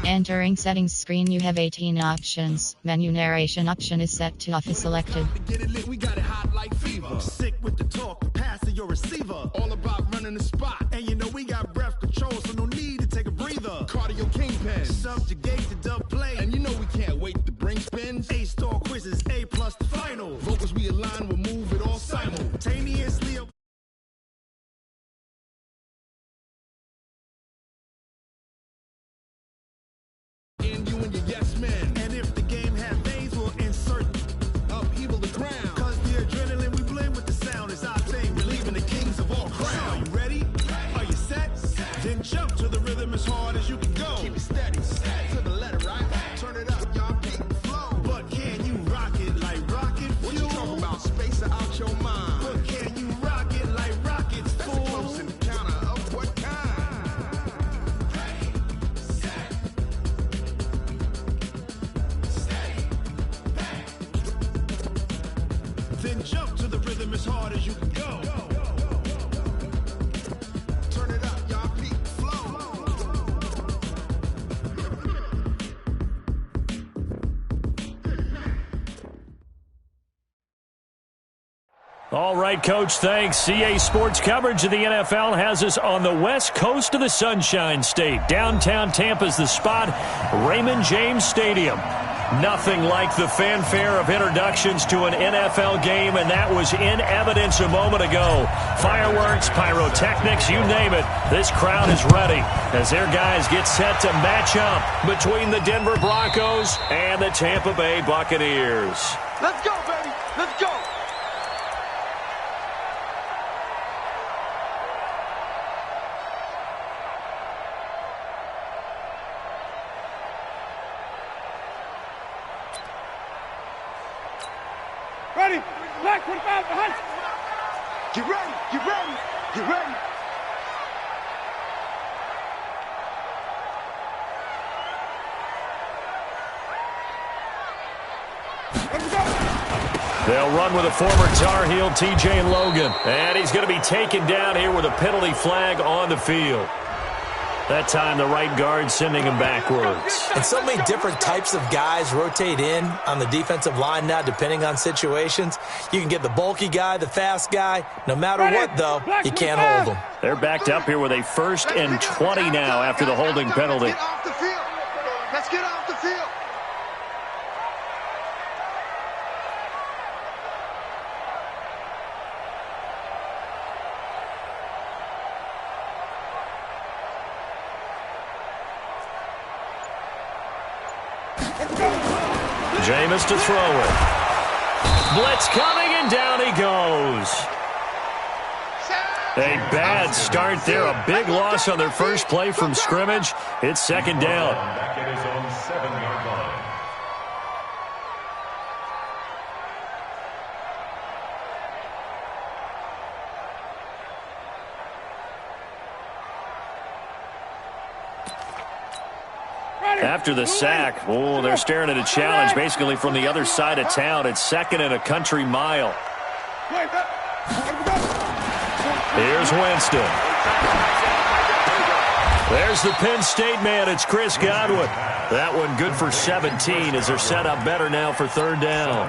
Entering settings screen, you have 18 options. Menu narration option is set to off is selected. We got it hot like fever. Sick with the talk, passing your receiver. All about running the spot. And you know we got breath control, so no need to take a breather. Cardio kingpin, subjugate the dub play. And you know we can't wait to bring spins. A-star quizzes, A+ the final. Vocals we align, we'll move it all simultaneously. And you and your yes men. And if the game has veins, we'll insert upheaval the ground. Cause the adrenaline we blend with the sound is our thing. Relieving the kings of all crowns. So are you ready? Are you set? Then jump to the rhythm as hard as you can go. Keep it steady. To the letter, right? Turn it up, y'all keep the flow. But can you rock it like rocket fuel? What you talking about? Space out your mind. But can you rock it like rockets, fool? That's a close encounter of what kind? Then jump to the rhythm as hard as you can go. Turn it up, y'all peak flow. All right, Coach, thanks. CA Sports coverage of the NFL has us on the west coast of the Sunshine State. Downtown Tampa's the spot, Raymond James Stadium. Nothing like the fanfare of introductions to an NFL game, and that was in evidence a moment ago. Fireworks, pyrotechnics, you name it. This crowd is ready as their guys get set to match up between the Denver Broncos and the Tampa Bay Buccaneers. Let's go, baby. Let's go. Ready? Black 45 behind. Get ready. Get ready. Get ready. They'll run with a former Tar Heel, T.J. Logan. And he's going to be taken down here with a penalty flag on the field. That time, the right guard sending him backwards. And so many different types of guys rotate in on the defensive line now, depending on situations. You can get the bulky guy, the fast guy. No matter what, though, you can't hold them. They're backed up here with a 1st and 20 now after the holding penalty. Get off the field. Let's get off the field. Jameis to throw it. Blitz coming, and down he goes. A bad start there. A big loss on their first play from scrimmage. It's 2nd down. Back at his own 7-yard line. After the sack, they're staring at a challenge basically from the other side of town. It's 2nd and a country mile. Here's Winston. There's the Penn State man. It's Chris Godwin. That one good for 17 as they're set up better now for 3rd down.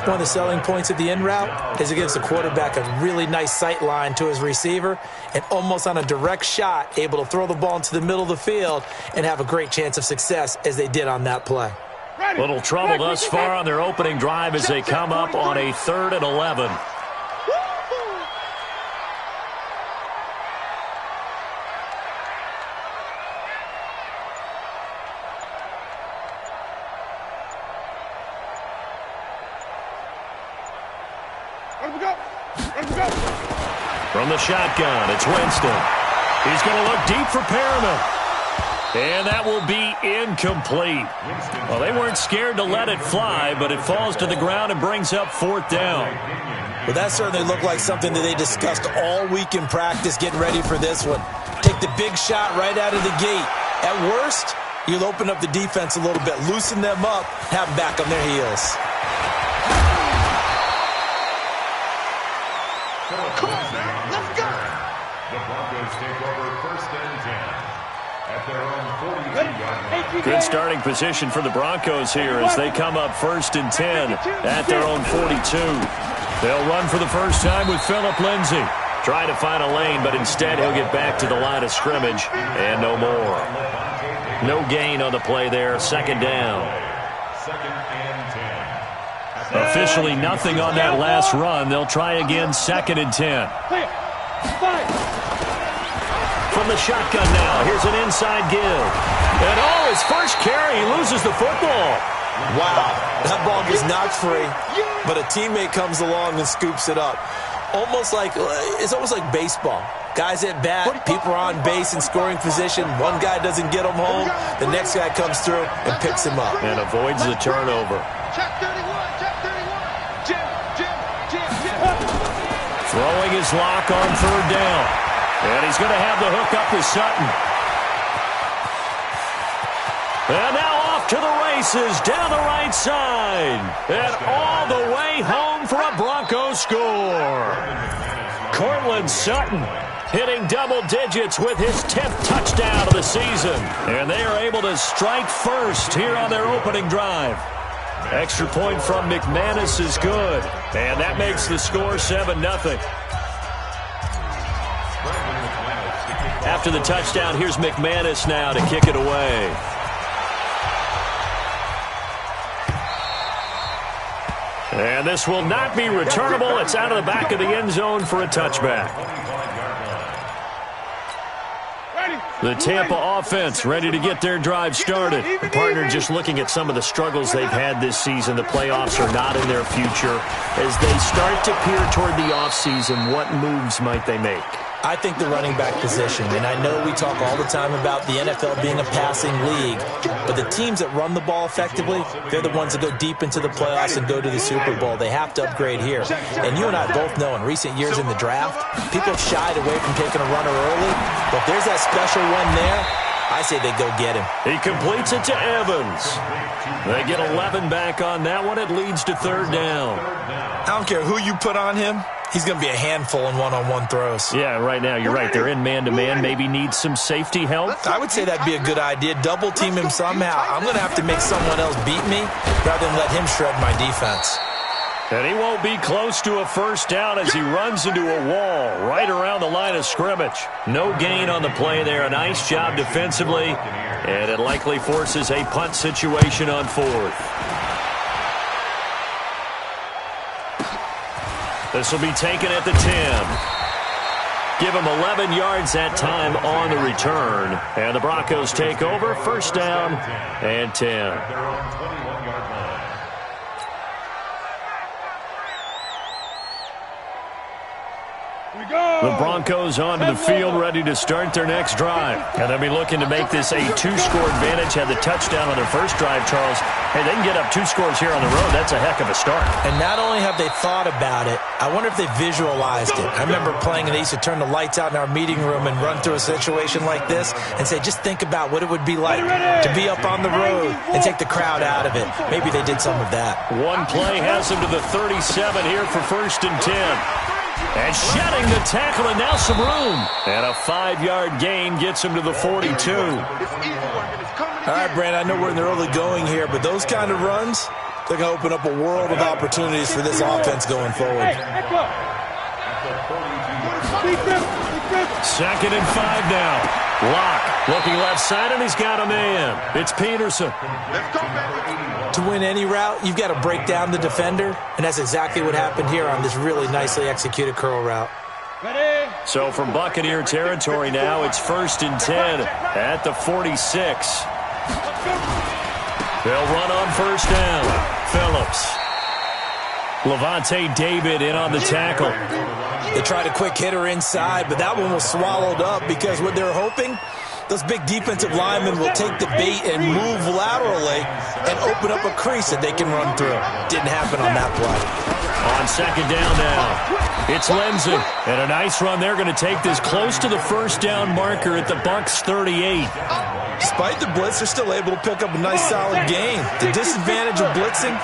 One of the selling points of the in route is it gives the quarterback a really nice sight line to his receiver and almost on a direct shot able to throw the ball into the middle of the field and have a great chance of success as they did on that play. Little trouble thus far on their opening drive as they come up on a 3rd and 11. From the shotgun, it's Winston. He's going to look deep for Perriman. And that will be incomplete. Well, they weren't scared to let it fly, but it falls to the ground and brings up 4th down. Well, that certainly looked like something that they discussed all week in practice getting ready for this one. Take the big shot right out of the gate. At worst, you'll open up the defense a little bit, loosen them up, have them back on their heels. Come on, man. Let's go. The Broncos take over 1st and 10 at Good starting position for the Broncos here as they come up 1st and 10 at their own 42. They'll run for the first time with Phillip Lindsay. Trying to find a lane, but instead he'll get back to the line of scrimmage and no more. No gain on the play there. 2nd down. Officially nothing on that last run. They'll try again 2nd and 10. From the shotgun now, here's an inside give. And his first carry, he loses the football. Wow, that ball gets knocked free, but a teammate comes along and scoops it up. It's almost like baseball. Guys at bat, people are on base in scoring position. One guy doesn't get him home. The next guy comes through and picks him up. And avoids the turnover. Check 31, check 31. Jim. Throwing his lock on 3rd down. And he's going to have the hook up to Sutton. And now off to the races down the right side. And all the way home for a Broncos score. Cortland Sutton hitting double digits with his 10th touchdown of the season. And they are able to strike first here on their opening drive. Extra point from McManus is good. And that makes the score 7-0. After the touchdown, here's McManus now to kick it away. And this will not be returnable. It's out of the back of the end zone for a touchback. The Tampa offense ready to get their drive started. The partner just looking at some of the struggles they've had this season. The playoffs are not in their future. As they start to peer toward the offseason, what moves might they make? I think the running back position, and I know we talk all the time about the NFL being a passing league, but the teams that run the ball effectively, they're the ones that go deep into the playoffs and go to the Super Bowl. They have to upgrade here. And you and I both know in recent years in the draft, people have shied away from taking a runner early, but if there's that special one there, I say they go get him. He completes it to Evans. They get 11 back on that one. It leads to 3rd down. I don't care who you put on him. He's going to be a handful in one-on-one throws. Yeah, right now, you're right. They're in man-to-man. Maybe needs some safety help. I would say that'd be a good idea. Double team him somehow. I'm going to have to make someone else beat me rather than let him shred my defense. And he won't be close to a 1st down as he runs into a wall right around the line of scrimmage. No gain on the play there. A nice job defensively. And it likely forces a punt situation on 4th. This will be taken at the 10. Give him 11 yards that time on the return. And the Broncos take over. 1st down and 10. The Broncos onto the field, ready to start their next drive. And they'll be looking to make this a 2-score advantage. Had the touchdown on their first drive, Charles. Hey, they can get up 2 scores here on the road. That's a heck of a start. And not only have they thought about it, I wonder if they visualized it. I remember playing, and they used to turn the lights out in our meeting room and run through a situation like this and say, just think about what it would be like to be up on the road and take the crowd out of it. Maybe they did some of that. One play has them to the 37 here for 1st and 10. And shedding the tackle, and now some room. And a 5-yard gain gets him to the 42. All right, Brand, I know we're in the early going here, but those kind of runs, they're going to open up a world of opportunities for this offense going forward. 2nd and 5 now. Lock looking left side, and he's got a man. It's Peterson. To win any route, you've got to break down the defender, and that's exactly what happened here on this really nicely executed curl route. So from Buccaneer territory now, it's 1st and 10 at the 46. They'll run on 1st down. Phillips. Levante David in on the tackle. They tried a quick hitter inside, but that one was swallowed up because what they're hoping, those big defensive linemen will take the bait and move laterally and open up a crease that they can run through. Didn't happen on that play. On 2nd down now, it's Lindsay. And a nice run. They're going to take this close to the 1st down marker at the Bucs 38. Despite the blitz, they're still able to pick up a nice solid gain. The disadvantage of blitzing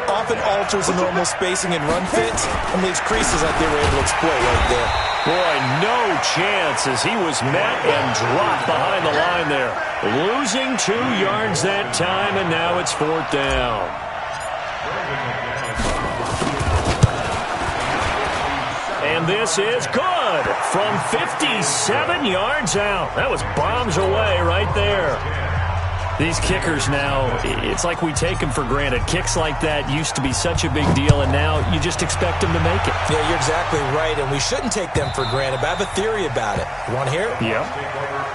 often alters the normal spacing and run fits and leaves creases like they were able to exploit right there. Boy, no chance as he was met and dropped behind the line there. Losing 2 yards that time, and now it's 4th down. And this is good from 57 yards out. That was bombs away right there. These kickers now, it's like we take them for granted. Kicks like that used to be such a big deal, and now you just expect them to make it. Yeah, you're exactly right, and we shouldn't take them for granted, but I have a theory about it. You want to hear it? Yeah.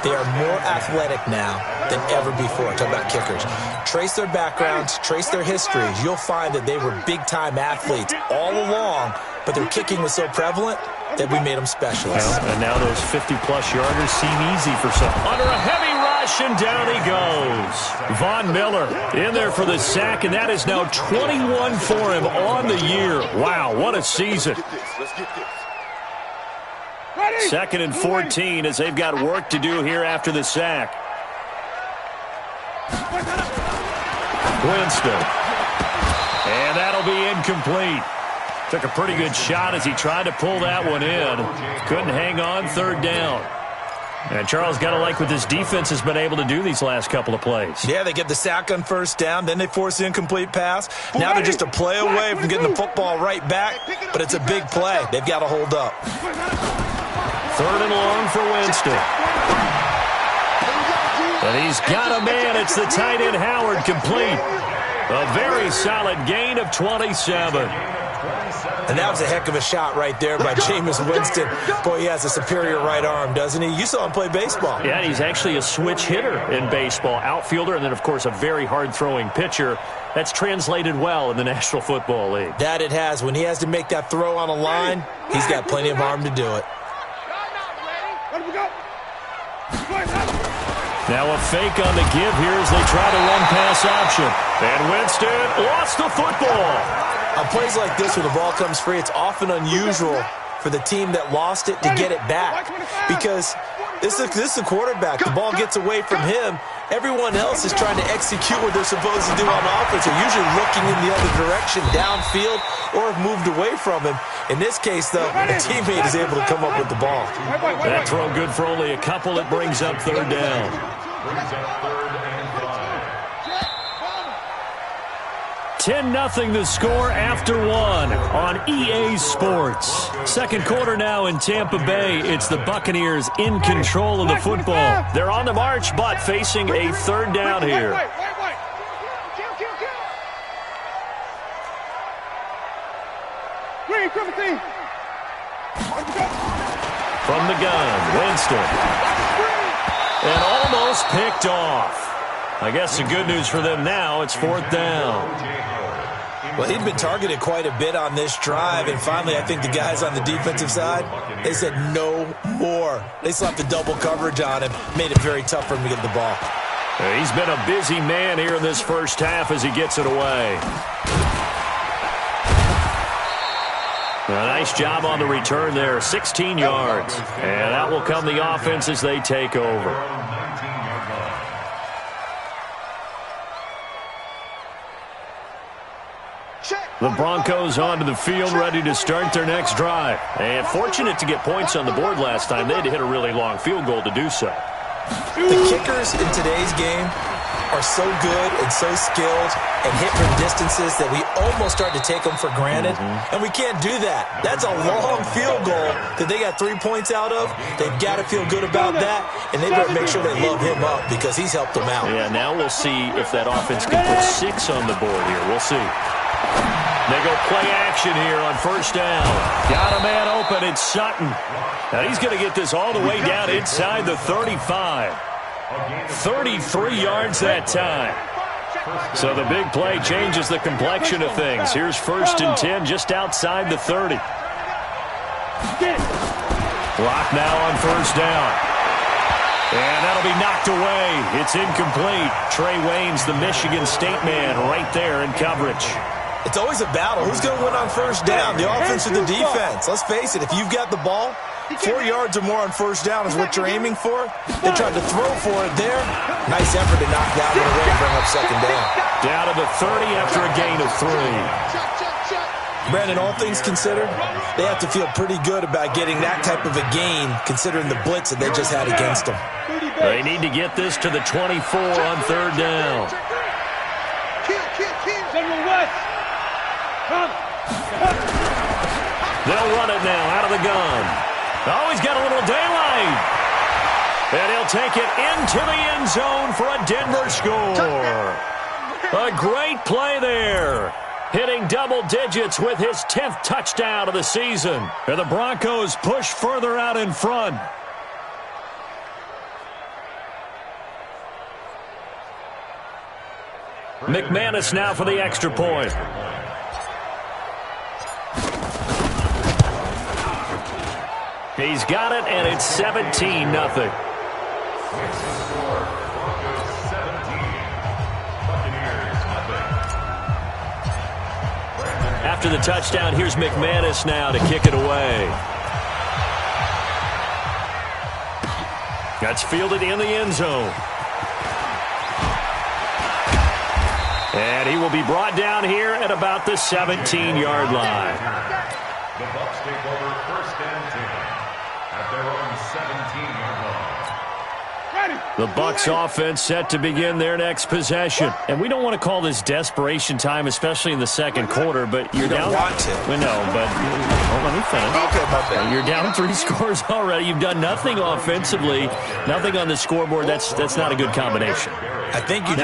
They are more athletic now than ever before. Talk about kickers. Trace their backgrounds, trace their histories. You'll find that they were big-time athletes all along, but their kicking was so prevalent that we made them specialists. Well, and now those 50-plus yarders seem easy for some. Under a heavy rush, and down he goes. Von Miller in there for the sack, and that is now 21 for him on the year. Wow, what a season. Let's get this. 2nd and 14 as they've got work to do here after the sack. Winston. And that'll be incomplete. Took a pretty good shot as he tried to pull that one in. Couldn't hang on, 3rd down. And Charles, got to like what this defense has been able to do these last couple of plays. Yeah, they get the sack on 1st down, then they force the incomplete pass. Now they're just a play away from getting the football right back, but it's a big play. They've got to hold up. 3rd and long for Winston. And he's got a man. It's the tight end Howard, complete. A very solid gain of 27. And that was a heck of a shot right there by Jameis Winston. Boy, he has a superior right arm, doesn't he? You saw him play baseball. Yeah, he's actually a switch hitter in baseball. Outfielder, and then, of course, a very hard-throwing pitcher. That's translated well in the National Football League. That it has. When he has to make that throw on a line, he's got plenty of arm to do it. Now a fake on the give here as they try to run pass option. And Winston lost the football. On plays like this where the ball comes free, it's often unusual for the team that lost it to get it back. Because this is a quarterback. The ball gets away from him. Everyone else is trying to execute what they're supposed to do on offense. They're usually looking in the other direction, downfield, or have moved away from him. In this case, though, a teammate is able to come up with the ball. That throw good for only a couple. It brings up 3rd down. Brings up 3rd and 5. 10-0 the score after 1 on EA Sports. 2nd quarter now in Tampa Bay. It's the Buccaneers in control of the football. They're on the march, but facing a 3rd down here. From the gun, Winston. And almost picked off. I guess the good news for them now, it's 4th down. Well, he'd been targeted quite a bit on this drive, and finally I think the guys on the defensive side, they said no more. They slapped the double coverage on him, made it very tough for him to get the ball. He's been a busy man here in this first half as he gets it away. A nice job on the return there, 16 yards. And that will come the offense as they take over. The Broncos onto the field, ready to start their next drive. And fortunate to get points on the board last time. They had to hit a really long field goal to do so. The kickers in today's game are so good and so skilled and hit from distances that we almost start to take them for granted. And we can't do that. That's a long field goal that they got 3 points out of. They've got to feel good about that, and they better make sure they love him up because he's helped them out. Yeah, now we'll see if that offense can put 6 on the board here. We'll see. They go play action here on 1st down. Got a man open. It's Sutton. Now he's going to get this all the way down inside the 35. 33 yards that time. So the big play changes the complexion of things. Here's 1st and 10 just outside the 30. Clock now on 1st down. And that'll be knocked away. It's incomplete. Trey Waynes, the Michigan State man, right there in coverage. It's always a battle. Who's going to win on 1st down, the offense or the defense? Let's face it, if you've got the ball, 4 yards or more on 1st down is what you're aiming for. They tried to throw for it there. Nice effort to knock that one away and bring up 2nd down. Down to the 30 after a gain of 3. Brandon, all things considered, they have to feel pretty good about getting that type of a gain, considering the blitz that they just had against them. They need to get this to the 24 on third down. General West. Come. They'll run it now out of the gun. Oh, he's got a little daylight. And he'll take it into the end zone for a Denver score. A great play there. Hitting double digits with his 10th touchdown of the season. And the Broncos push further out in front. McManus now for the extra point. He's got it, and it's 17-0. After the touchdown, here's McManus now to kick it away. That's fielded in the end zone. And he will be brought down here at about the 17-yard line. The Bucs take over first and 10 at their own 17-yard line. The Bucs offense set to begin their next possession. And we don't want to call this desperation time, especially in the second quarter, but you're down. You don't want to. We know, but let me finish. Okay, my bad. You're down 3 scores already. You've done nothing offensively, nothing on the scoreboard. That's not a good combination. I think you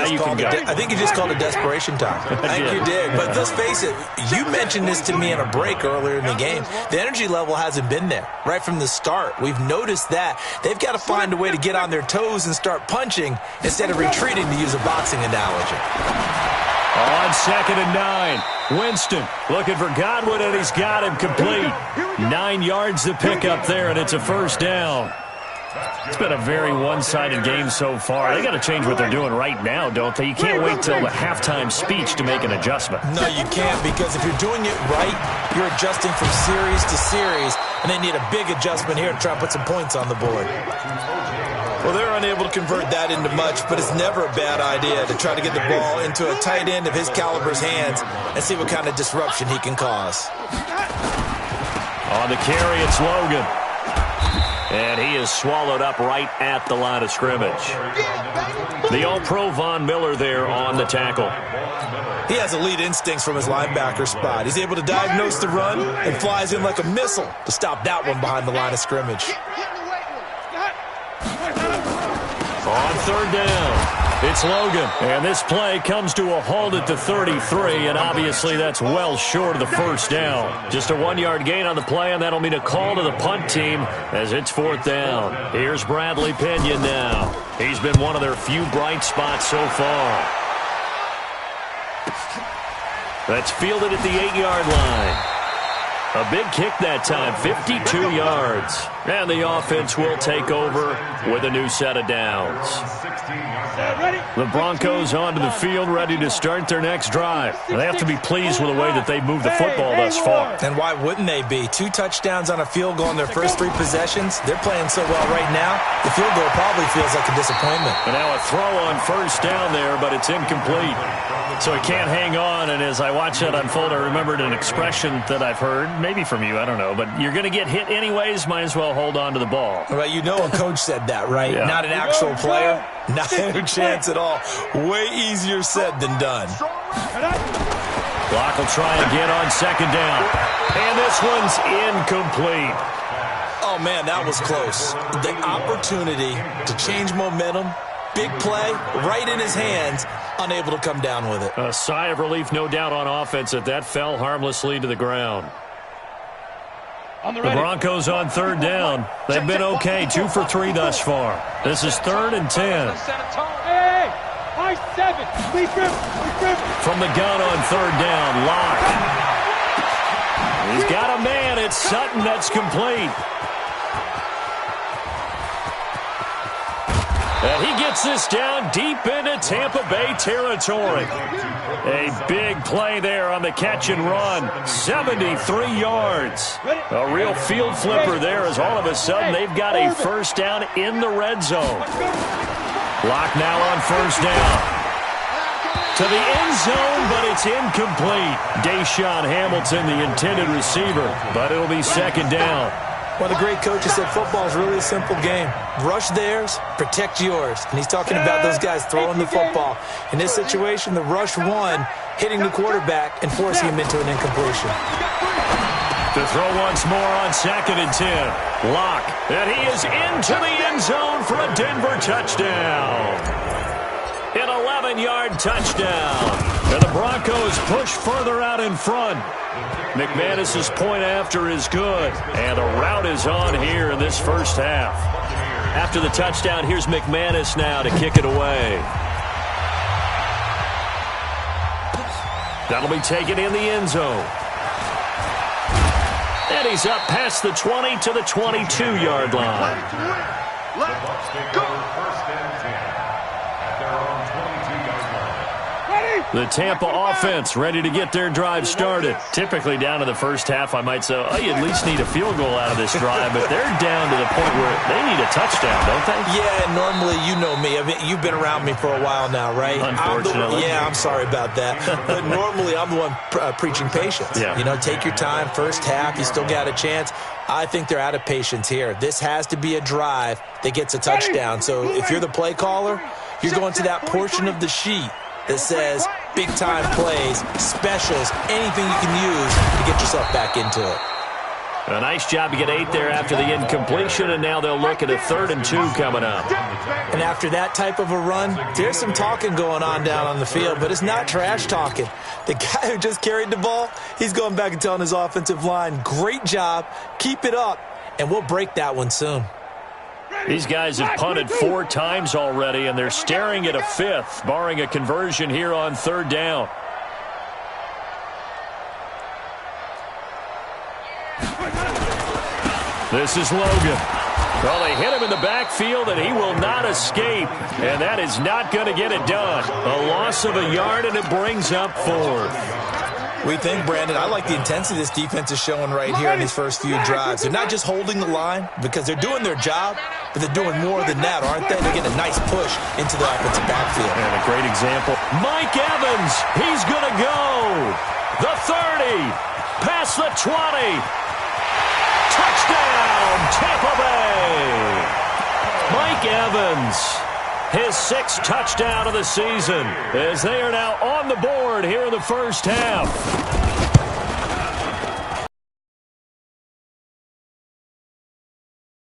just called it desperation time. I think you did. But let's face it, you mentioned this to me in a break earlier in the game. The energy level hasn't been there right from the start. We've noticed that. They've got to find a way to get on their toes and start punching instead of retreating, to use a boxing analogy. On 2nd and 9, Winston looking for Godwin, and he's got him complete. 9 yards to pick up there, and it's a first down. It's been a very one-sided game so far. They got to change what they're doing right now, don't they? You can't wait till the halftime speech to make an adjustment. No, you can't, because if you're doing it right, you're adjusting from series to series, and they need a big adjustment here to try to put some points on the board. Well, they're unable to convert that into much, but it's never a bad idea to try to get the ball into a tight end of his caliber's hands and see what kind of disruption he can cause. On the carry, it's Logan. And he is swallowed up right at the line of scrimmage. The All-Pro Von Miller there on the tackle. He has elite instincts from his linebacker spot. He's able to diagnose the run and flies in like a missile to stop that one behind the line of scrimmage. On third down, it's Logan. And this play comes to a halt at the 33, and obviously that's well short of the first down. Just a 1-yard gain on the play, and that'll mean a call to the punt team as it's 4th down. Here's Bradley Pinion now. He's been one of their few bright spots so far. That's fielded at the 8-yard line. A big kick that time, 52 yards. And the offense will take over with a new set of downs. The Broncos onto the field, ready to start their next drive. They have to be pleased with the way that they've moved the football thus far. And why wouldn't they be? 2 touchdowns on a field goal in their first 3 possessions. They're playing so well right now, the field goal probably feels like a disappointment. And now a throw on first down there, but it's incomplete. So he can't hang on, and as I watch that unfold, I remembered an expression that I've heard, maybe from you, I don't know, but you're going to get hit anyways, might as well hold on to the ball. Well, you know a coach said that, right? Yeah. Not an actual player. Not a chance at all. Way easier said than done. Block will try again on 2nd down. And this one's incomplete. Oh, man, that was close. The opportunity to change momentum, big play, right in his hands, unable to come down with it. A sigh of relief, no doubt, on offense that fell harmlessly to the ground. The Broncos on 3rd down. They've been okay, 2 for 3 thus far. This is 3rd and 10. Hey, I-7. From the gun on 3rd down, Locke. He's got a man. It's Sutton that's complete. And he gets this down deep into Tampa Bay territory. A big play there on the catch and run. 73 yards. A real field flipper there as all of a sudden they've got a first down in the red zone. Locke now on first down. To the end zone, but it's incomplete. Deshaun Hamilton, the intended receiver, but it'll be second down. One of the great coaches said football is really a simple game. Rush theirs, protect yours. And he's talking about those guys throwing the football. In this situation, the rush one, hitting the quarterback and forcing him into an incompletion. To throw once more on 2nd and 10. Lock, and he is into the end zone for a Denver touchdown. An 11-yard touchdown. And the Broncos push further out in front. McManus's point after is good. And a route is on here in this first half. After the touchdown, here's McManus now to kick it away. That'll be taken in the end zone. And he's up past the 20 to the 22-yard line. Bucs take over 1st and 10 at their own 22-yard line. The Tampa offense ready to get their drive started. Typically down to the first half, I might say, oh, you at least need a field goal out of this drive, but they're down to the point where they need a touchdown, don't they? Yeah, normally, you know me. I mean, you've been around me for a while now, right? Unfortunately. I'm sorry about that. But normally, I'm the one preaching patience. Yeah. You know, take your time. First half, you still got a chance. I think they're out of patience here. This has to be a drive that gets a touchdown. So if you're the play caller, you're going to that portion of the sheet that says big-time plays, specials, anything you can use to get yourself back into it. A nice job to get 8 there after the incompletion, and now they'll look at a 3rd and 2 coming up. And after that type of a run, there's some talking going on down on the field, but it's not trash talking. The guy who just carried the ball, he's going back and telling his offensive line, great job, keep it up, and we'll break that one soon. These guys have punted 4 times already, and they're staring at a 5th, barring a conversion here on 3rd down. This is Logan. Well, they hit him in the backfield, and he will not escape. And that is not going to get it done. A loss of a yard, and it brings up 4th. We think, Brandon, I like the intensity this defense is showing right here in these first few drives. They're not just holding the line because they're doing their job, but they're doing more than that, aren't they? They're getting a nice push into the offensive backfield. And a great example. Mike Evans, he's going to go. The 30, past the 20. Touchdown, Tampa Bay. Mike Evans, his 6th touchdown of the season, as they are now on the board here in the first half.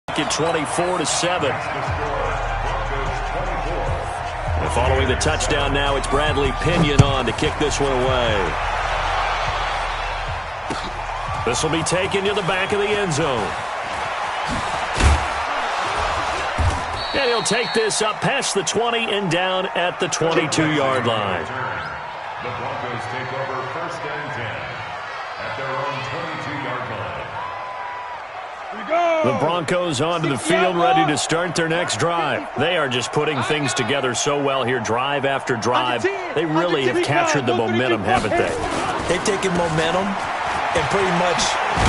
At 24-7. And following the touchdown now, it's Bradley Pinion on to kick this one away. This will be taken to the back of the end zone. And he'll take this up past the 20 and down at the 22-yard line. The Broncos take over 1st and 10 at their own 22-yard line. The Broncos onto the field, ready to start their next drive. They are just putting things together so well here, drive after drive. They really have captured the momentum, haven't they? They've taken momentum and pretty much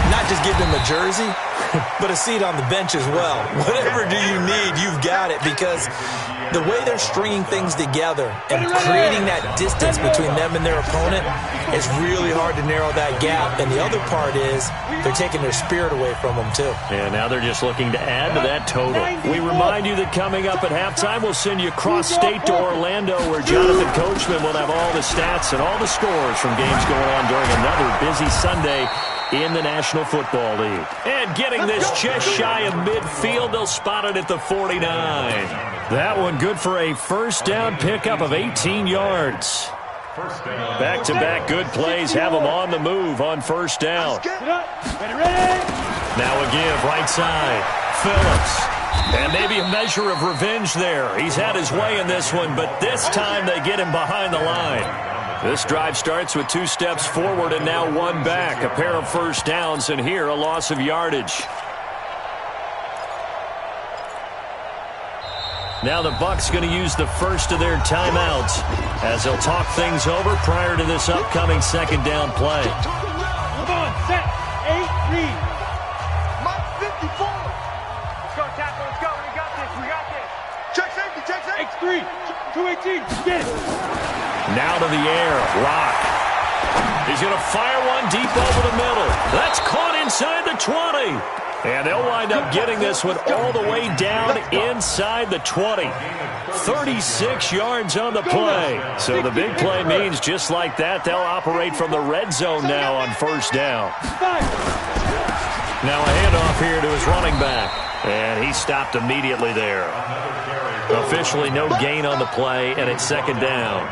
not just give them a jersey, but a seat on the bench as well. Whatever do you need, you've got it, because the way they're stringing things together and creating that distance between them and their opponent is really hard to narrow that gap. And the other part is they're taking their spirit away from them, too. And now they're just looking to add to that total. We remind you that coming up at halftime, we'll send you cross-state to Orlando, where Jonathan Coachman will have all the stats and all the scores from games going on during another busy Sunday in the National Football League. And getting this just shy of midfield, they'll spot it at the 49. That one good for a first down pickup of 18 yards. Back-to-back good plays have them on the move on first down. Now a give, right side. Phillips. And maybe a measure of revenge there. He's had his way in this one, but this time they get him behind the line. This drive starts with 2 steps forward and now 1 back. A pair of first downs, and here a loss of yardage. Now the Bucs going to use the first of their timeouts as they'll talk things over prior to this upcoming second down play. Come on, set, 8, read. Mike 54. Let's go, tackle, let's go. We got this, we got this. Check safety, check safety. X3, 218, get it. Now to the air. Rock. He's going to fire one deep over the middle. That's caught inside the 20. And they'll wind up getting this one all the way down inside the 20. 36 yards on the play. So the big play means just like that, they'll operate from the red zone now on first down. Now a handoff here to his running back. And he stopped immediately there. Officially no gain on the play, and it's second down.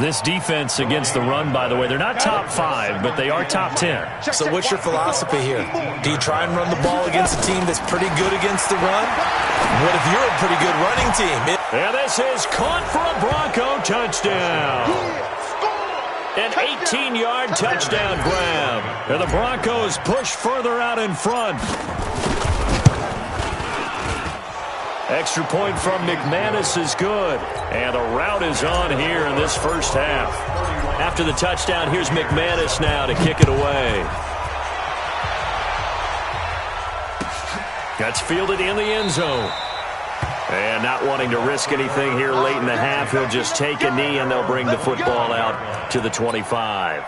This defense against the run, by the way, they're not top 5, but they are top 10. So what's your philosophy here? Do you try and run the ball against a team that's pretty good against the run? What if you're a pretty good running team? And this is caught for a Bronco touchdown. An 18-yard touchdown grab. And the Broncos push further out in front. Extra point from McManus is good. And the route is on here in this first half. After the touchdown, here's McManus now to kick it away. That's fielded in the end zone. And not wanting to risk anything here late in the half, he'll just take a knee and they'll bring the football out to the 25.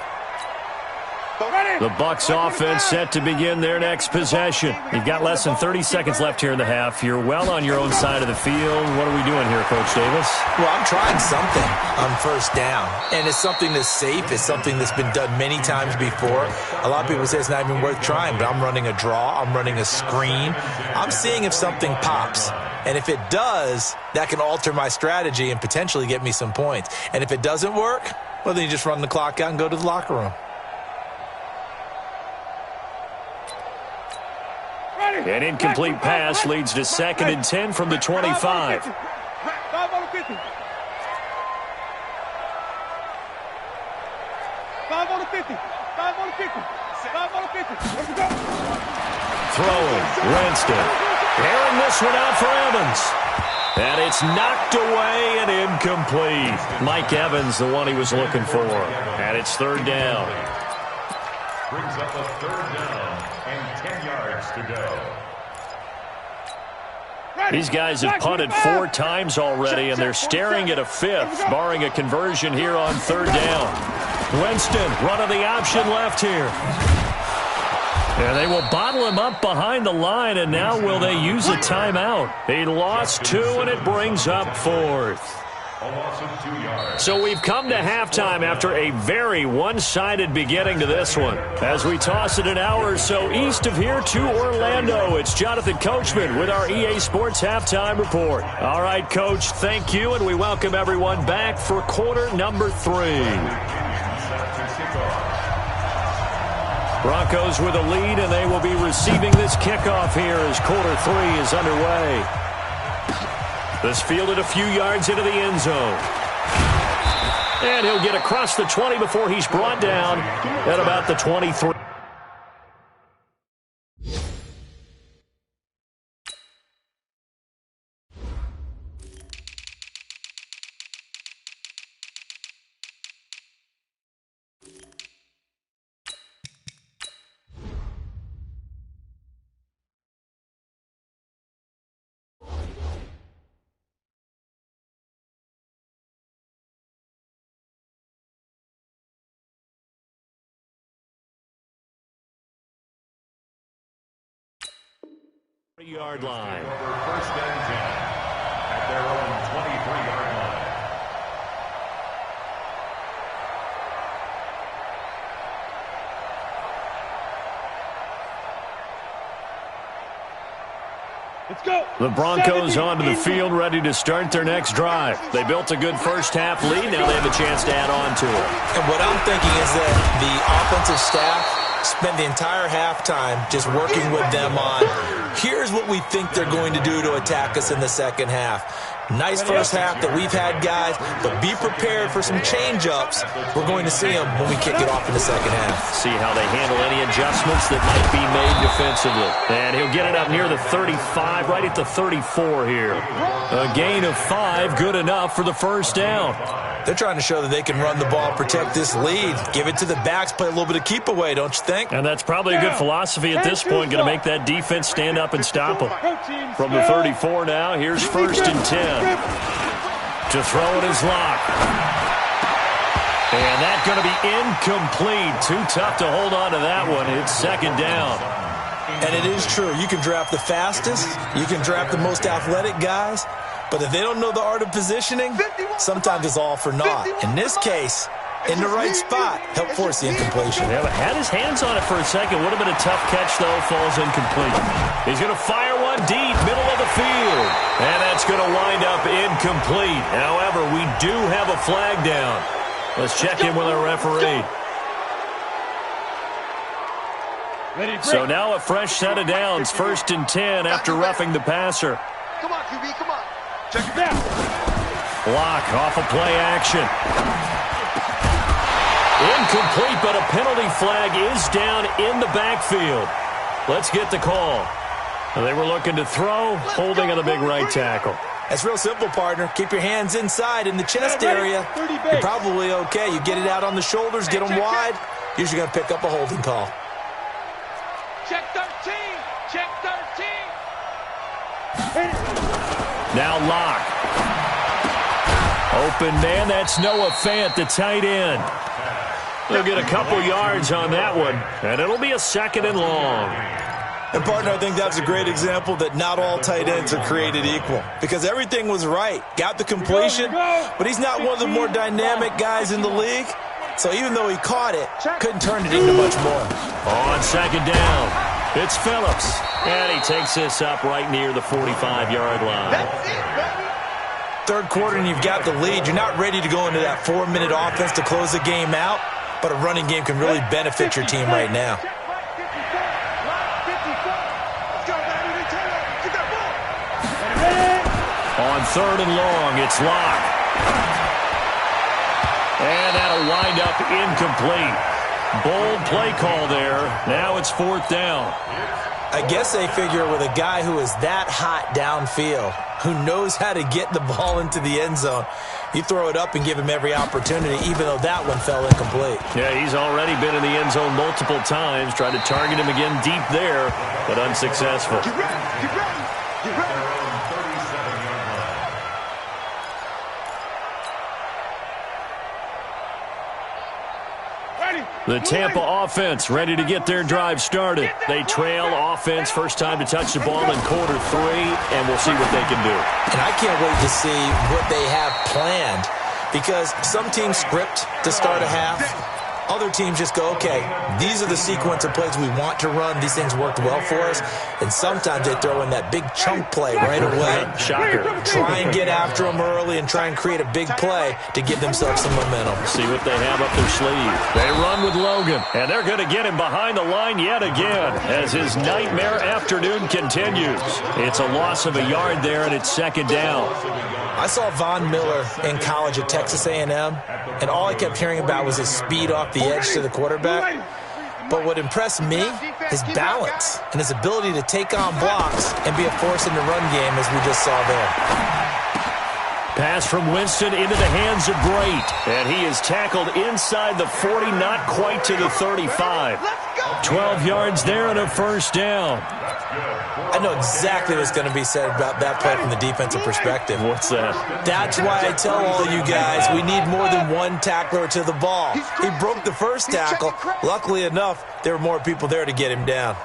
The Bucs offense set to begin their next possession. You've got less than 30 seconds left here in the half. You're well on your own side of the field. What are we doing here, Coach Davis? Well, I'm trying something on first down. And it's something that's safe. It's something that's been done many times before. A lot of people say it's not even worth trying, but I'm running a draw. I'm running a screen. I'm seeing if something pops. And if it does, that can alter my strategy and potentially get me some points. And if it doesn't work, well, then you just run the clock out and go to the locker room. An incomplete pass leads to 2nd and 10 from the 25. 5 on the 50. 5 on the 50. 5 on the 50. 5 on the 50. Let's go. Throwing. Winston. Airing this one out for Evans. And it's knocked away and incomplete. Mike Evans, the one he was looking for. And it's third down. Brings up a third down and 10 yards to go. These guys have punted 4 times already, and they're staring at a 5th, barring a conversion here on third down. Winston, run of the option left here. And they will bottle him up behind the line, and now will they use a timeout? He lost 2, and it brings up 4th. So we've come to halftime after a very one-sided beginning to this one. As we toss it an hour or so east of here to Orlando, it's Jonathan Coachman with our EA Sports Halftime Report. All right, Coach, thank you, and we welcome everyone back for quarter number 3. Broncos with a lead, and they will be receiving this kickoff here as quarter 3 is underway. This fielded a few yards into the end zone. And he'll get across the 20 before he's brought down at about the 23. Yard line. Over first and 10 at their own 23-yard line. Let's go. The Broncos onto the field, ready to start their next drive. They built a good first-half lead. Now they have a chance to add on to it. And what I'm thinking is that the offensive staff spend the entire halftime just working with them on, here's what we think they're going to do to attack us in the second half. Nice first half that we've had, guys, but be prepared for some change-ups. We're going to see them when we kick it off in the second half. See how they handle any adjustments that might be made defensively. And he'll get it up near the 35, right at the 34 here. A gain of 5, good enough for the first down. They're trying to show that they can run the ball, protect this lead, give it to the backs, play a little bit of keep away, don't you think? And that's probably a good philosophy at this point, going to make that defense stand up and stop them. From the 34 now, here's first and 10. To throw it is Locke. And that's going to be incomplete. Too tough to hold on to that one. It's second down. And it is true. You can draft the fastest. You can draft the most athletic guys. But if they don't know the art of positioning, sometimes it's all for naught. In this case, in the right spot, help force the incompletion. Yeah, but had his hands on it for a second. Would have been a tough catch, though. Falls incomplete. He's going to fire one deep, middle of the field. And that's going to wind up incomplete. However, we do have a flag down. Let's check in with our referee. So now a fresh set of downs. 1st and 10 after roughing the passer. Come on, QB, come on. Check it down. Block off of play action. Incomplete, but a penalty flag is down in the backfield. Let's get the call. They were looking to throw, holding on the big right tackle. That's real simple, partner. Keep your hands inside in the chest area. You're probably okay. You get it out on the shoulders, get them wide. Usually going to pick up a holding call. Check 13. Check 13. Now Locke. Open man, that's Noah Fant, the tight end. They'll get a couple yards on that one, and it'll be a 2nd and long. And, partner, I think that's a great example that not all tight ends are created equal. Because everything was right. Got the completion, but he's not one of the more dynamic guys in the league. So even though he caught it, couldn't turn it into much more. On 2nd down, it's Phillips. And he takes this up right near the 45-yard line. That's it, baby. 3rd quarter and you've got the lead. You're not ready to go into that 4-minute offense to close the game out. But a running game can really benefit your team right now. On 3rd and long, it's Locke. And that'll wind up incomplete. Bold play call there. Now it's 4th down. I guess they figure with a guy who is that hot downfield, who knows how to get the ball into the end zone, you throw it up and give him every opportunity, even though that one fell incomplete. Yeah, he's already been in the end zone multiple times. Tried to target him again deep there, but unsuccessful. Get ready, get ready, get ready. The Tampa offense ready to get their drive started. They trail offense, first time to touch the ball in quarter 3, and we'll see what they can do. And I can't wait to see what they have planned, because some teams script to start a half. Other teams just go, okay, these are the sequence of plays we want to run. These things worked well for us. And sometimes they throw in that big chunk play right away. Shocker. Try and get after them early and try and create a big play to give themselves some momentum. See what they have up their sleeve. They run with Logan, and they're going to get him behind the line yet again as his nightmare afternoon continues. It's a loss of a yard there, and it's 2nd down. I saw Von Miller in college at Texas A&M, and all I kept hearing about was his speed off the edge to the quarterback. But what impressed me, his balance and his ability to take on blocks and be a force in the run game, as we just saw there. Pass from Winston into the hands of Brait, and he is tackled inside the 40, not quite to the 35. 12 yards there and a 1st down. I know exactly what's going to be said about that play from the defensive perspective. What's that? That's why I tell all you guys we need more than one tackler to the ball. He broke the first tackle. Luckily enough, there were more people there to get him down.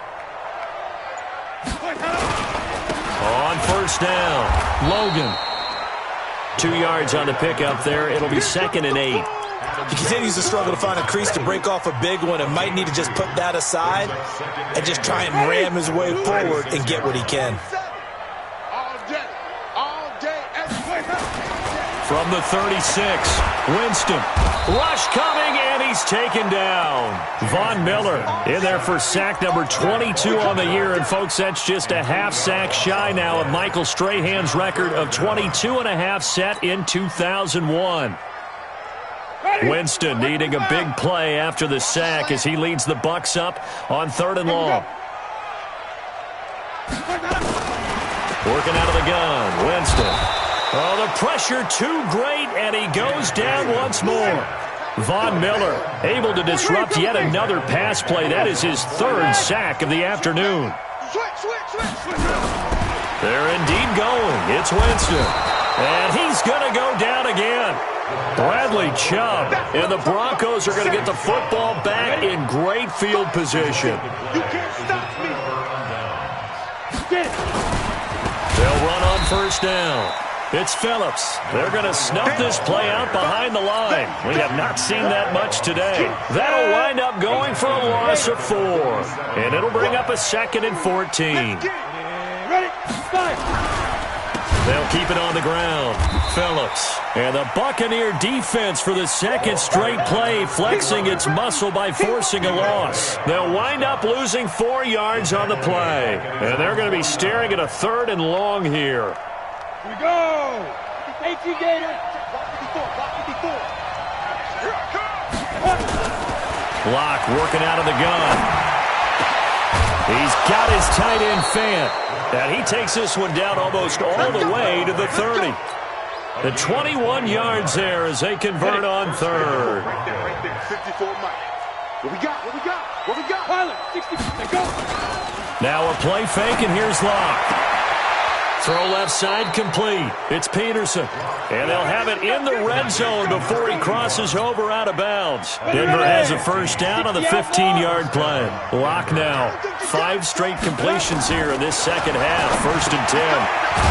On 1st down, Logan. 2 yards on the pickup there. It'll be 2nd and 8. He continues to struggle to find a crease to break off a big one and might need to just put that aside and just try and ram his way forward and get what he can. From the 36, Winston. Rush coming, and he's taken down. Von Miller in there for sack number 22 on the year. And, folks, that's just a half sack shy now of Michael Strahan's record of 22.5 set in 2001. Winston needing a big play after the sack as he leads the Bucs up on 3rd and long. Working out of the gun, Winston. Oh, the pressure too great, and he goes down once more. Von Miller able to disrupt yet another pass play. That is his 3rd sack of the afternoon. They're indeed going. It's Winston. And he's going to go down again. Bradley Chubb, and the Broncos are going to get the football back in great field position. You can't stop me. They'll run on first down. It's Phillips. They're going to snuff this play out behind the line. We have not seen that much today. That'll wind up going for a loss of 4. And it'll bring up a 2nd and 14. Ready? Start. They'll keep it on the ground. Phillips. And the Buccaneer defense for the 2nd straight play, flexing its muscle by forcing a loss. They'll wind up losing 4 yards on the play. And they're going to be staring at a 3rd and long here. Here we go. 18 Gator. Locke working out of the gun. He's got his tight end Fant. And he takes this one down almost all the way to the 30. The 21 yards there as they convert on 3rd. Right there. 54 Mike. What we got? What we got? Pilot. 60. Go. Now a play fake, and here's Locke. Throw left side complete. It's Peterson. And they'll have it in the red zone before he crosses over out of bounds. Denver has a first down on the 15-yard play. Locke now. 5 straight completions here in this second half. 1st and 10.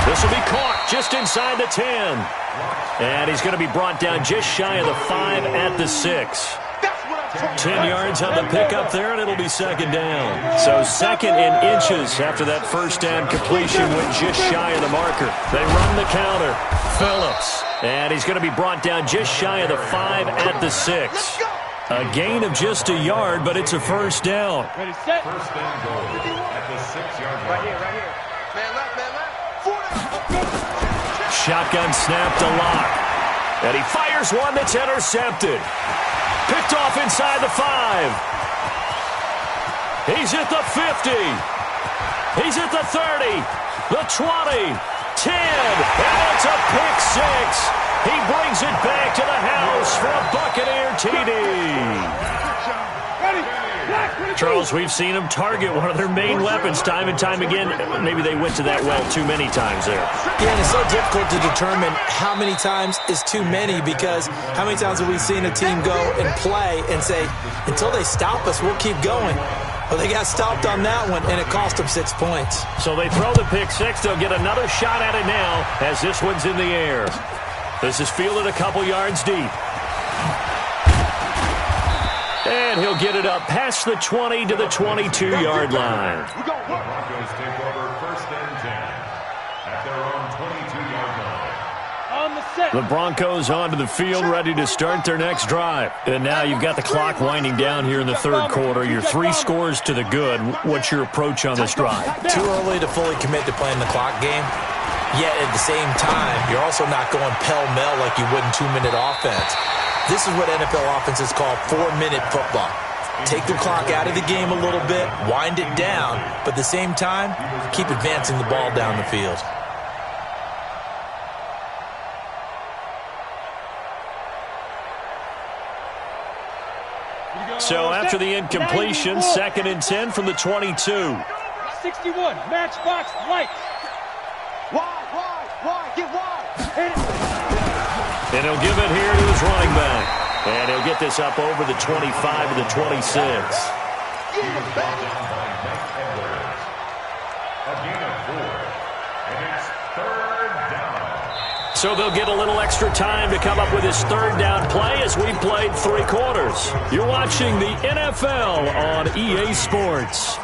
This will be caught just inside the 10. And he's going to be brought down just shy of the 5 at the 6. 10 yards on the pickup there, and it'll be 2nd down. So 2nd and inches after that first down completion went just shy of the marker. They run the counter. Phillips. And he's going to be brought down just shy of the 5 at the 6. A gain of just a yard, but it's a first down. Ready, set. First and goal at the 6-yard line. Right here. Man left. Shotgun snap to Locke. And he fires one that's intercepted. Picked off inside the 5. He's at the 50. He's at the 30. The 20. 10. And it's a pick 6. He brings it back to the house for a Buccaneer TD. Charles, we've seen them target one of their main weapons time and time again. Maybe they went to that well too many times there. Yeah, and it's so difficult to determine how many times is too many, because how many times have we seen a team go and play and say, until they stop us, we'll keep going. Well, they got stopped on that one, and it cost them 6 points. So they throw the pick 6. They'll get another shot at it now as this one's in the air. This is fielded a couple yards deep. And he'll get it up past the 20 to the 22-yard line. The Broncos take over 1st and 10 at their own 22-yard line. On the set. The Broncos onto the field, ready to start their next drive. And now you've got the clock winding down here in the 3rd quarter. You're 3 scores to the good. What's your approach on this drive? Too early to fully commit to playing the clock game. Yet at the same time, you're also not going pell-mell like you would in 2-minute offense. This is what NFL offenses call 4-minute football. Take the clock out of the game a little bit, wind it down, but at the same time, keep advancing the ball down the field. So after the incompletion, 2nd and 10 from the 22. 61. Matchbox light. Wide. Get wide. And he'll give it here to his running back. And he'll get this up over the 25 to the 26. He was brought down by Mike Edwards. A gain of 4. And it's 3rd down. So they'll get a little extra time to come up with his 3rd down play as we played 3 quarters. You're watching the NFL on EA Sports.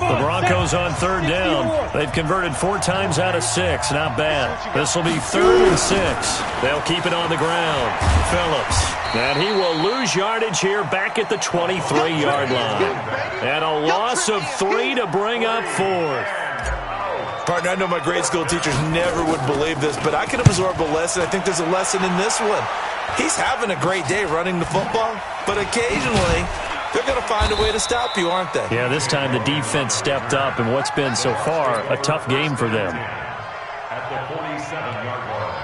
The Broncos on 3rd down. They've converted 4 times out of 6. Not bad. This will be 3rd and 6. They'll keep it on the ground. Phillips. And he will lose yardage here back at the 23-yard line. And a loss of 3 to bring up 4th. Partner, I know my grade school teachers never would believe this, but I can absorb a lesson. I think there's a lesson in this one. He's having a great day running the football, but occasionally they're going to find a way to stop you, aren't they? Yeah, this time the defense stepped up in what's been so far a tough game for them. At the 47-yard line.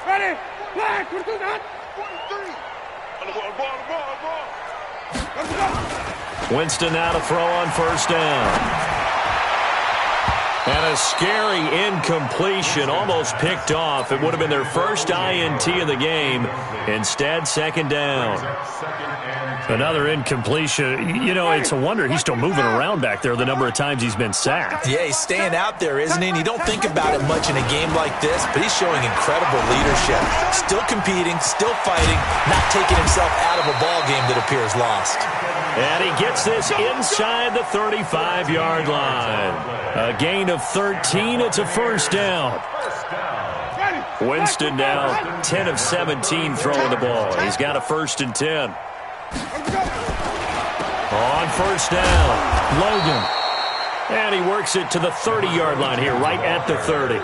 Ready. Black. We're doing that. 43. Winston now to throw on first down. And a scary incompletion, almost picked off. It would have been their first INT of the game. Instead, second down. Another incompletion. You know, it's a wonder he's still moving around back there the number of times he's been sacked. Yeah, he's staying out there, isn't he? And you don't think about it much in a game like this, but he's showing incredible leadership. Still competing, still fighting, not taking himself out of a ball game that appears lost. And he gets this inside the 35-yard line. A gain of 13. It's a first down. Winston now 10 of 17 throwing the ball. He's got a 1st and 10. On first down, Logan. And he works it to the 30-yard line here, right at the 30.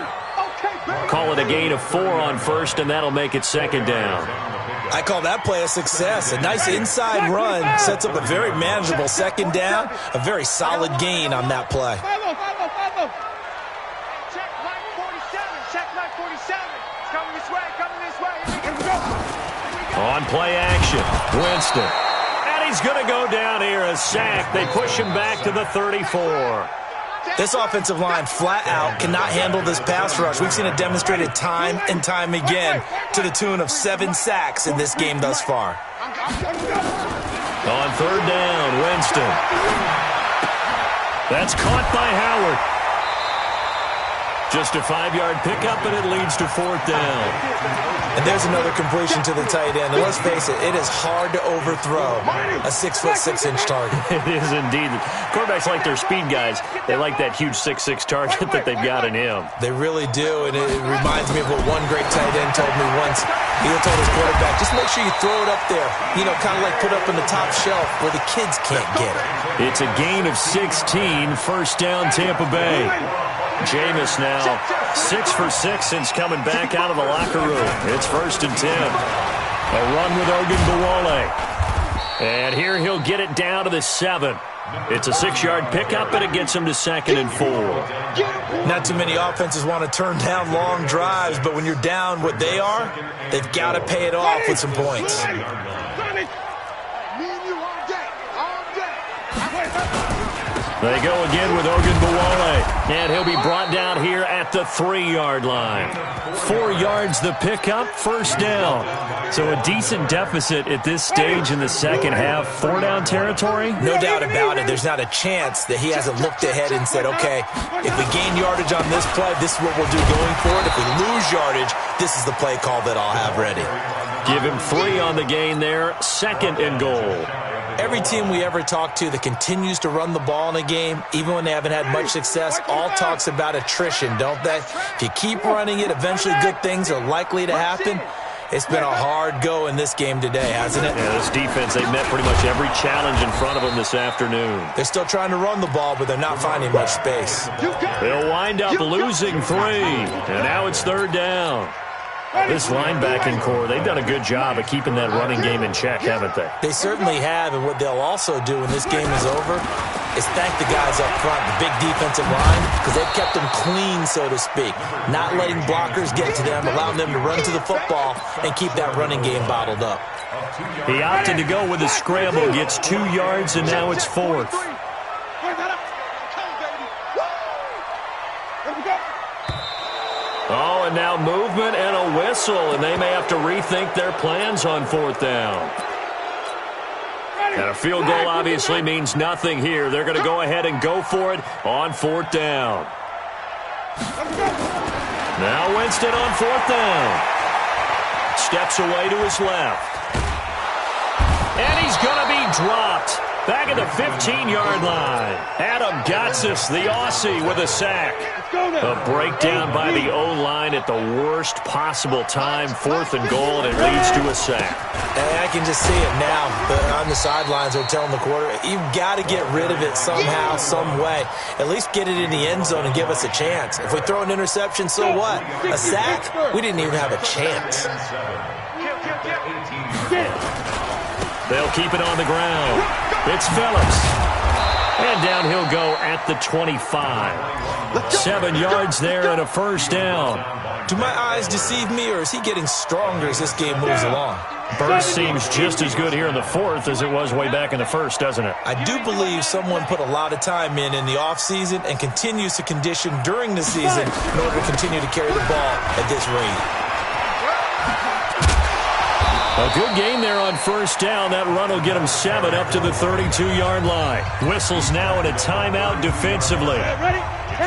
Call it a gain of 4 on first, and that'll make it second down. I call that play a success. A nice inside run sets up a very manageable second down. A very solid gain on that play. Check line 47. Check line 47. It's coming this way. Coming this way. Here we go. On play action, Winston. And he's going to go down here, a sack. They push him back to the 34. This offensive line flat out cannot handle this pass rush. We've seen it demonstrated time and time again to the tune of 7 sacks in this game thus far. On third down, Winston. That's caught by Howard. Just a 5-yard pickup, and it leads to 4th down. And there's another completion to the tight end. And let's face it, it is hard to overthrow a 6'6" target. It is indeed. Quarterbacks like their speed guys. They like that huge 6'6" target that they've got in him. They really do, and it reminds me of what one great tight end told me once. He told his quarterback, just make sure you throw it up there, you know, kind of like put up in the top shelf where the kids can't get it. It's a gain of 16, first down Tampa Bay. Jameis now 6 for 6 since coming back out of the locker room. It's 1st and 10. A run with Ogunbowale. And here he'll get it down to the 7. It's a 6-yard pickup, and it gets him to 2nd and 4. Not too many offenses want to turn down long drives, but when you're down what they are, they've got to pay it off with some points. They go again with Ogunbowale, and he'll be brought down here at the 3-yard line. 4 yards the pickup, first down. So a decent deficit at this stage in the second half. 4-down territory? No doubt about it. There's not a chance that he hasn't looked ahead and said, okay, if we gain yardage on this play, this is what we'll do going forward. If we lose yardage, this is the play call that I'll have ready. Give him 3 on the gain there, 2nd and goal. Every team we ever talk to that continues to run the ball in a game, even when they haven't had much success, all talks about attrition, don't they? If you keep running it, eventually good things are likely to happen. It's been a hard go in this game today, hasn't it? Yeah, this defense, they met pretty much every challenge in front of them this afternoon. They're still trying to run the ball, but they're not finding much space. They'll wind up losing 3, and now it's 3rd down. This linebacking core, they've done a good job of keeping that running game in check, haven't they? They certainly have, and what they'll also do when this game is over is thank the guys up front, the big defensive line, because they've kept them clean, so to speak. Not letting blockers get to them, allowing them to run to the football and keep that running game bottled up. He opted to go with the scramble, gets 2 yards, and now it's 4th. Oh, and now movement and a whistle, and they may have to rethink their plans on 4th down. And a field goal obviously means nothing here. They're going to go ahead and go for it on 4th down. Now Winston on 4th down. Steps away to his left. And he's going to be dropped. Back at the 15-yard line. Adam Gotsis, the Aussie, with a sack. A breakdown by the O-line at the worst possible time. 4th and goal, and it leads to a sack. And I can just see it now. On the sidelines, they're telling the quarterback, you've got to get rid of it somehow, some way. At least get it in the end zone and give us a chance. If we throw an interception, so what? A sack? We didn't even have a chance. They'll keep it on the ground. It's Phillips. And down he'll go at the 25. 7 yards there and a first down. Do my eyes deceive me, or is he getting stronger as this game moves along? Burst seems just as good here in the fourth as it was way back in the first, doesn't it? I do believe someone put a lot of time in the offseason and continues to condition during the season in order to continue to carry the ball at this rate. A good game there on first down. That run will get them 7 up to the 32-yard line. Whistles now in a timeout defensively.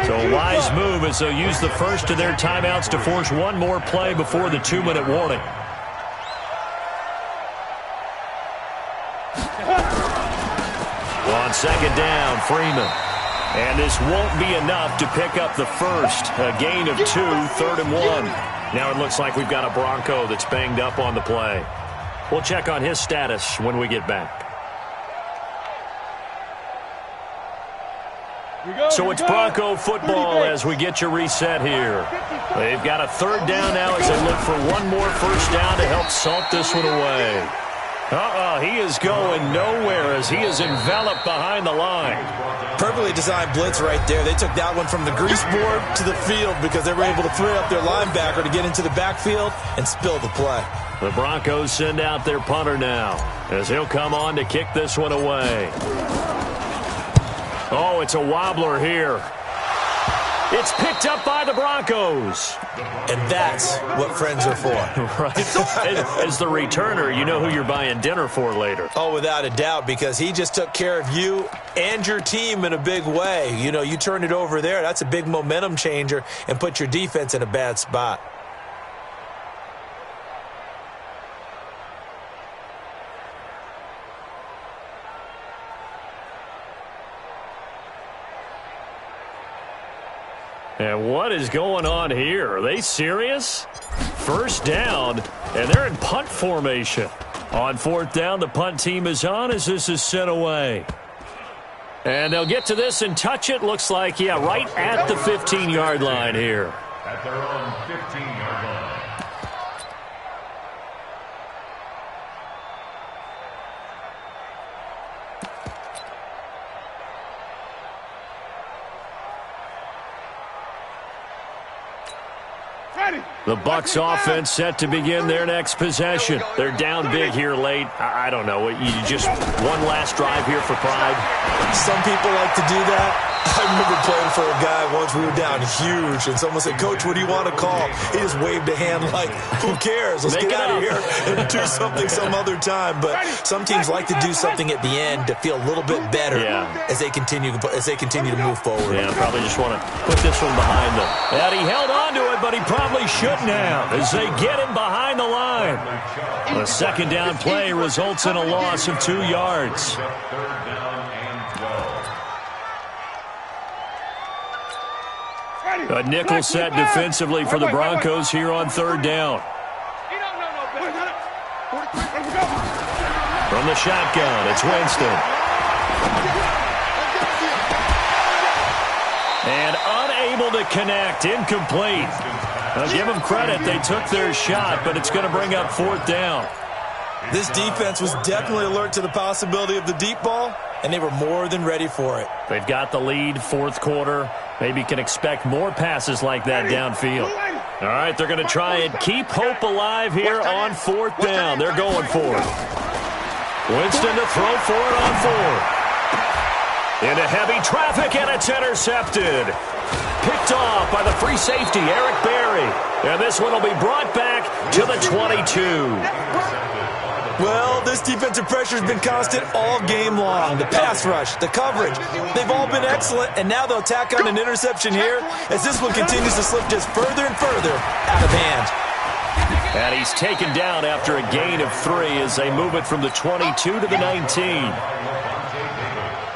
So a wise move as they'll use the first of their timeouts to force one more play before the 2-minute warning. On second down, Freeman. And this won't be enough to pick up the first. A gain of 2, 3rd and 1. Now it looks like we've got a Bronco that's banged up on the play. We'll check on his status when we get back. So it's Bronco football as we get you reset here. They've got a 3rd down now as they look for one more first down to help salt this one away. He is going nowhere as he is enveloped behind the line. Perfectly designed blitz right there. They took that one from the grease board to the field because they were able to free up their linebacker to get into the backfield and spill the play. The Broncos send out their punter now as he'll come on to kick this one away. Oh, it's a wobbler here. It's picked up by the Broncos. And that's what friends are for. Right. As the returner, you know who you're buying dinner for later. Oh, without a doubt, because he just took care of you and your team in a big way. You know, you turn it over there, that's a big momentum changer and put your defense in a bad spot. And what is going on here? Are they serious? First down, and they're in punt formation. On 4th down, the punt team is on as this is sent away. And they'll get to this and touch it. Looks like, yeah, right at the 15-yard line here. At their own 15-yard line. The Bucs offense set to begin their next possession. They're down big here late. I don't know. You just one last drive here for pride. Some people like to do that. I remember playing for a guy once. We were down huge, and someone said, "Coach, what do you want to call?" He just waved a hand like, "Who cares? Let's get out of here and do something some other time." But some teams like to do something at the end to feel a little bit better as they continue to move forward. Yeah, probably just want to put this one behind them. And he held on to it, but he probably shouldn't have as they get him behind the line. A second down play results in a loss of 2 yards. 3rd down and 12. A nickel set defensively for the Broncos here on 3rd down. From the shotgun, it's Winston. And unable to connect, incomplete. Now give them credit, they took their shot, but it's going to bring up 4th down. This defense was definitely alert to the possibility of the deep ball, and they were more than ready for it. They've got the lead, 4th quarter. Maybe can expect more passes like that downfield. All right, they're going to try and keep hope alive here on 4th down. They're going for it. Winston to throw for it on 4. Into heavy traffic, and it's intercepted. Picked off by the free safety, Eric Berry. And this one will be brought back to the 22. Well, this defensive pressure has been constant all game long. The pass rush, the coverage, they've all been excellent, and now they'll tack on an interception here as this one continues to slip just further and further out of hand. And he's taken down after a gain of 3 as they move it from the 22 to the 19.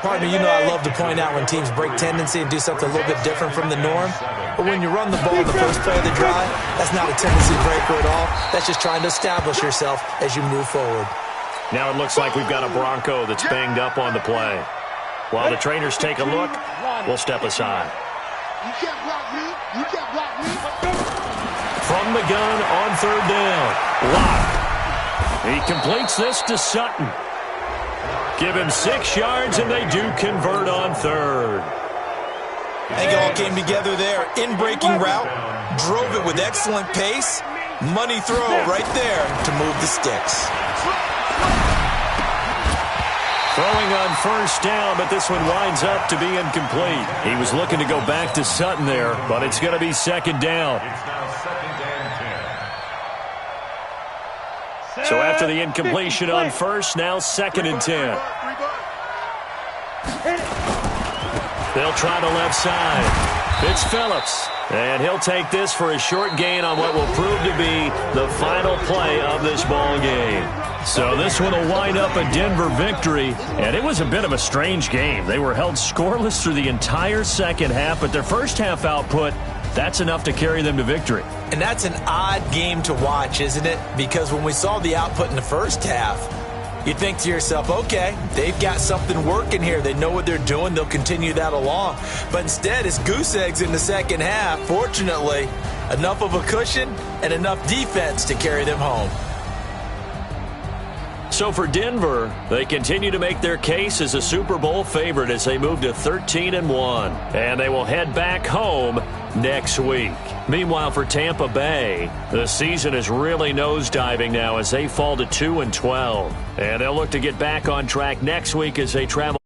Pardon me, you know I love to point out when teams break tendency and do something a little bit different from the norm. But when you run the ball in the first play of the drive, that's not a tendency breaker at all. That's just trying to establish yourself as you move forward. Now it looks like we've got a Bronco that's banged up on the play. While the trainers take a look, we'll step aside. You can't block me. You can't block me. From the gun on 3rd down. Watt. He completes this to Sutton. Give him 6 yards, and they do convert on 3rd. I think it all came together there. In-breaking route, drove it with excellent pace, Money throw right there to move the sticks. Throwing on first down, but this one winds up to be incomplete. He was looking to go back to Sutton there, but it's going to be second down. It's now second and 10. So after the incompletion on first, now second and 10. They'll try the left side. It's Phillips, and he'll take this for a short gain on what will prove to be the final play of this ball game. So this one will wind up a Denver victory, and it was a bit of a strange game. They were held scoreless through the entire second half, but their first half output, that's enough to carry them to victory. And that's an odd game to watch, isn't it? Because when we saw the output in the first half, you think to yourself, okay, they've got something working here. They know what they're doing. They'll continue that along. But instead, it's goose eggs in the second half. Fortunately, enough of a cushion and enough defense to carry them home. So for Denver, they continue to make their case as a Super Bowl favorite as they move to 13-1. And they will head back home next week. Meanwhile, for Tampa Bay, the season is really nosediving now as they fall to 2-12. And they'll look to get back on track next week as they travel